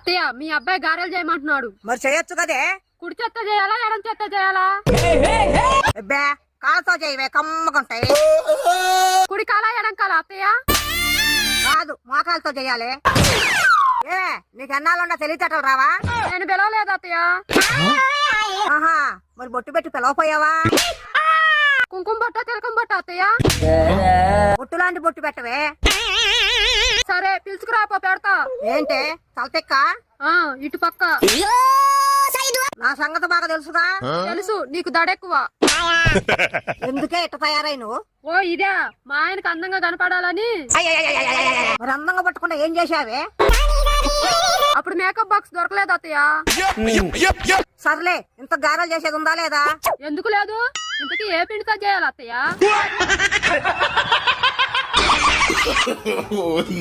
అత్తయ్య మీ అబ్బాయి గారెలు చేయమంటున్నాడు. మరి చేయొచ్చు కదే. కుడి చేత్తో చేయాలా ఎడం చేత్తో చేయాలా? అబ్బే కాలుతో చేయవే కమ్మకుంటాయి. కుడి కాలా ఎడం కాలా అత్తయ్య? కాదు మోకాలతో చేయాలి. ఏ నీకు ఎన్నాళ్ళున్నా తెలియటట్లు రావా? నేను పిలవలేదు అత్తయ్య. ఆహా మరి బొట్టు పెట్టి పిలవపోయావా? కుంకుమ బొట్ట తిలకం బొట్ట అత్తయ్య? బొట్టు లాంటి బొట్టు పెట్టవే. సరే పిలుచుకురాపో పెడతా. ఏంటే తలతెక్క? ఇటు పక్క. నా సంగతి బాగా తెలుసుగా. తెలుసు నీకు దడెక్కువ. ఎందుకే ఇట్ట తయారై నువ్వు? ఓ ఇదే మా ఆయనకు అందంగా కనపడాలని. మరి అందంగా పట్టుకుంటే ఏం చేశావే? అప్పుడు మేకప్ బాక్స్ దొరకలేదు అత్తయ్య. సర్లే ఇంత గారెలు చేసేది ఉందా లేదా? ఎందుకు లేదు? ఇంతకీ ఏ పిండితో చేయాలి అత్తయ్య?